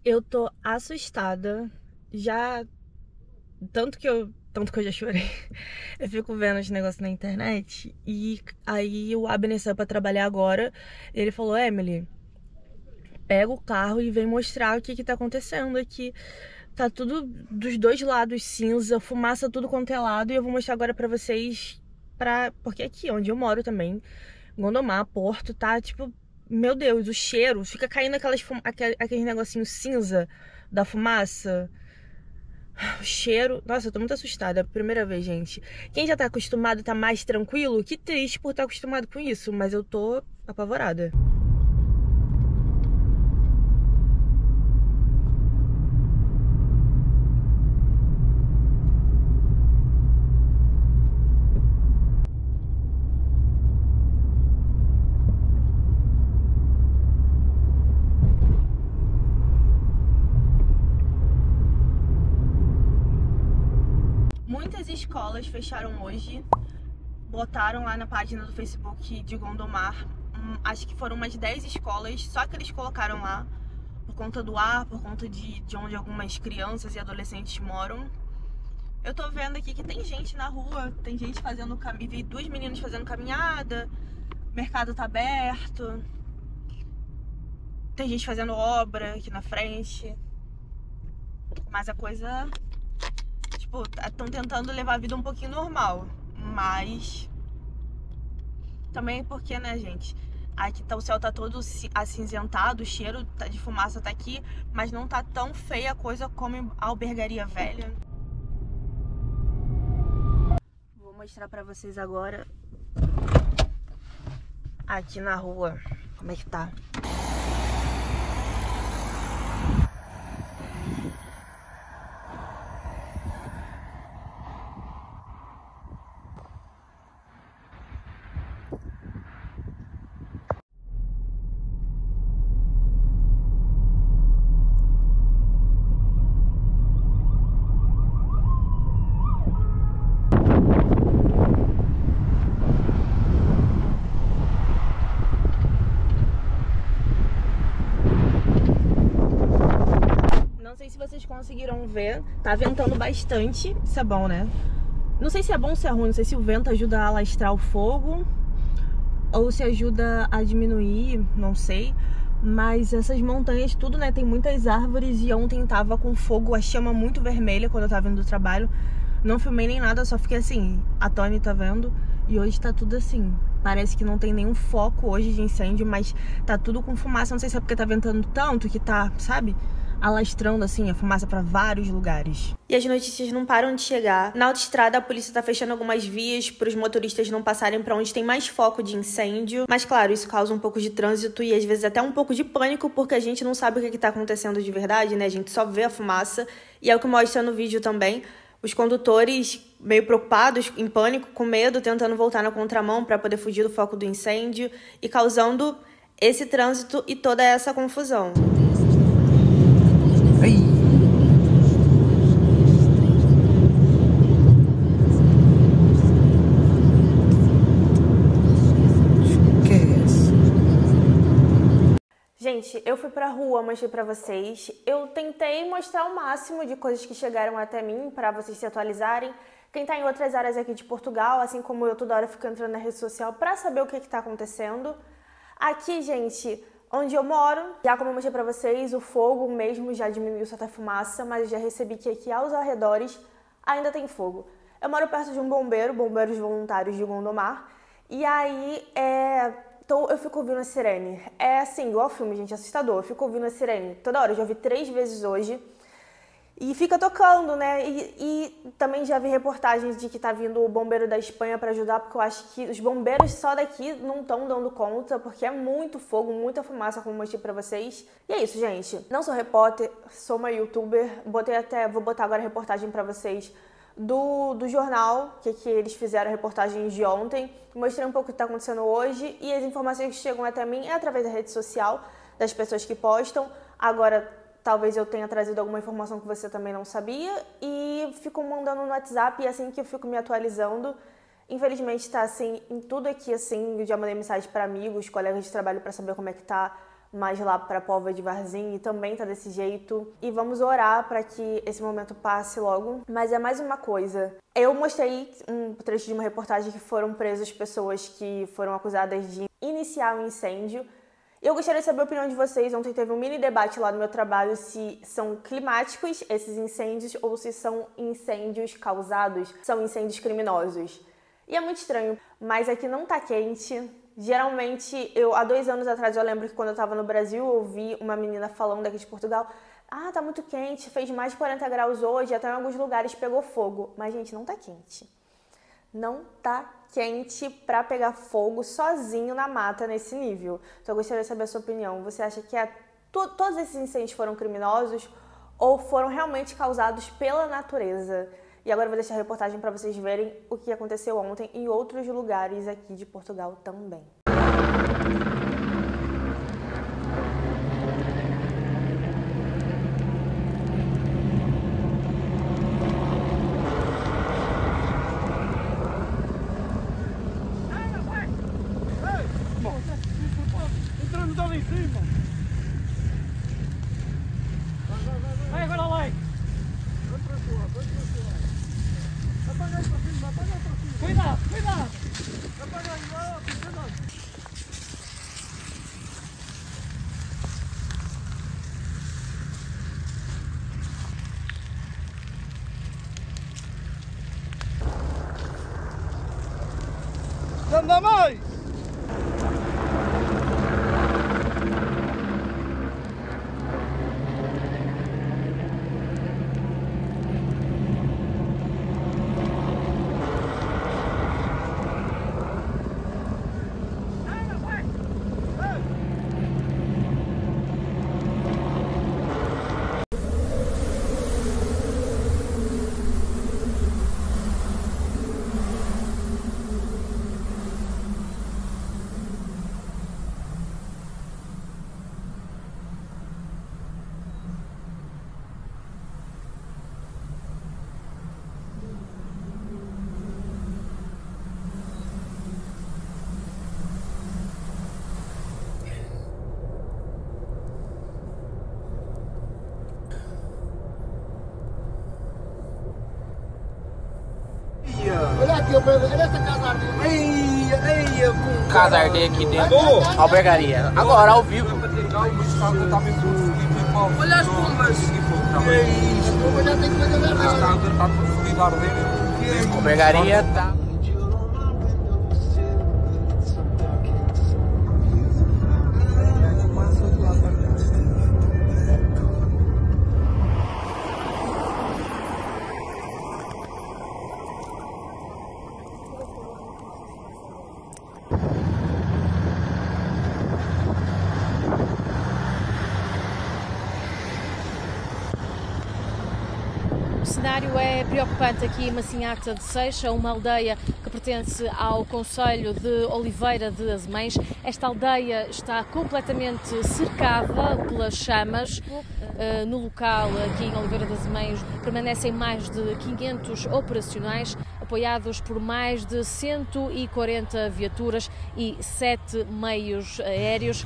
Eu tô assustada, já tanto que eu já chorei. Eu fico vendo os negócios na internet e aí o Abner saiu pra trabalhar agora. Ele falou: Emily, pega o carro e vem mostrar o que que tá acontecendo aqui. Tá tudo dos dois lados cinza, fumaça tudo quanto é lado, e eu vou mostrar agora pra vocês, porque aqui onde eu moro também, Gondomar, Porto, tá tipo, meu Deus, o cheiro, fica caindo aqueles negocinhos cinza da fumaça. O cheiro, nossa, eu tô muito assustada, é a primeira vez, gente. Quem já tá acostumado tá mais tranquilo, que triste por estar acostumado com isso, mas eu tô apavorada. Muitas escolas fecharam hoje, botaram lá na página do Facebook de Gondomar, acho que foram umas 10 escolas, só que eles colocaram lá por conta do ar, por conta de onde algumas crianças e adolescentes moram. Eu tô vendo aqui que tem gente na rua, tem gente fazendo caminhada, vi duas meninas fazendo caminhada, o mercado tá aberto, tem gente fazendo obra aqui na frente, mas a coisa... Tipo, estão tentando levar a vida um pouquinho normal, mas também porque, né, gente, aqui tá, o céu tá todo acinzentado, o cheiro de fumaça tá aqui, mas não tá tão feia a coisa como a Albergaria Velha. Vou mostrar pra vocês agora aqui na rua como é que tá. Não sei se vocês conseguiram ver, tá ventando bastante, isso é bom, né? Não sei se é bom ou se é ruim, não sei se o vento ajuda a alastrar o fogo ou se ajuda a diminuir, não sei. Mas essas montanhas, tudo, né, tem muitas árvores e ontem tava com fogo, a chama muito vermelha quando eu tava vindo do trabalho. Não filmei nem nada, só fiquei assim, atônita vendo. E hoje tá tudo assim, parece que não tem nenhum foco hoje de incêndio, mas tá tudo com fumaça. Não sei se é porque tá ventando tanto que tá, sabe, alastrando assim a fumaça pra vários lugares. E as notícias não param de chegar. Na autoestrada a polícia tá fechando algumas vias para os motoristas não passarem pra onde tem mais foco de incêndio. Mas claro, isso causa um pouco de trânsito e às vezes até um pouco de pânico, porque a gente não sabe o que tá acontecendo de verdade, né? A gente só vê a fumaça e é o que mostra no vídeo também. Os condutores meio preocupados, em pânico, com medo, tentando voltar na contramão para poder fugir do foco do incêndio e causando esse trânsito e toda essa confusão. Ai. Que é isso? Gente, eu fui pra rua, mostrei pra vocês. Eu tentei mostrar o máximo de coisas que chegaram até mim pra vocês se atualizarem. Quem tá em outras áreas aqui de Portugal, assim como eu, toda hora fico entrando na rede social pra saber o que tá acontecendo. Aqui, gente, onde eu moro, já como eu mostrei pra vocês, o fogo mesmo já diminuiu certa fumaça, mas já recebi que aqui aos arredores ainda tem fogo. Eu moro perto de um bombeiro, bombeiros voluntários de Gondomar, e aí eu fico ouvindo a sirene. É assim, igual filme, gente, assustador. Eu fico ouvindo a sirene toda hora, eu já ouvi 3 vezes hoje. E fica tocando, né? E também já vi reportagens de que tá vindo o bombeiro da Espanha para ajudar, porque eu acho que os bombeiros só daqui não estão dando conta, porque é muito fogo, muita fumaça, como eu mostrei pra vocês. E é isso, gente. Não sou repórter, sou uma youtuber. Vou botar agora a reportagem pra vocês do jornal, que eles fizeram a reportagem de ontem. Mostrei um pouco o que tá acontecendo hoje e as informações que chegam até mim é através da rede social, das pessoas que postam. Agora, talvez eu tenha trazido alguma informação que você também não sabia e fico mandando no WhatsApp e assim que eu fico me atualizando. Infelizmente tá assim, em tudo aqui assim, eu já mandei mensagem para amigos, colegas de trabalho para saber como é que tá, mas lá para Póvoa de Varzim também tá desse jeito. E vamos orar para que esse momento passe logo. Mas é mais uma coisa. Eu mostrei um trecho de uma reportagem que foram presas pessoas que foram acusadas de iniciar um incêndio. Eu gostaria de saber a opinião de vocês. Ontem teve um mini debate lá no meu trabalho se são climáticos esses incêndios ou se são incêndios causados, são incêndios criminosos. E é muito estranho, mas aqui não tá quente. Geralmente, há 2 anos atrás, eu lembro que quando eu tava no Brasil, eu ouvi uma menina falando daqui de Portugal: ah, tá muito quente, fez mais de 40 graus hoje, até em alguns lugares pegou fogo. Mas, gente, não tá quente. Não tá quente pra pegar fogo sozinho na mata nesse nível. Então eu gostaria de saber a sua opinião. Você acha que todos esses incêndios foram criminosos ou foram realmente causados pela natureza? E agora eu vou deixar a reportagem para vocês verem o que aconteceu ontem em outros lugares aqui de Portugal também. Entramos ali em cima. Vai agora lá. Vai para cima, vai para cima. Apaga aí para cima, apaga aí para cima. Cuidado, cuidado. Apaga aí, cuidado. Anda mais! Olha aqui, olha essa casa ardente. Casa ardente aqui dentro. Albergaria. Agora, ao vivo. Olha as bombas. A bomba já tem que fazer nada. Albergaria tá. O cenário é preocupante aqui em Massinhata de Seixa, uma aldeia que pertence ao concelho de Oliveira de Azemães. Esta aldeia está completamente cercada pelas chamas. No local, aqui em Oliveira de Azemães, permanecem mais de 500 operacionais, apoiados por mais de 140 viaturas e 7 meios aéreos.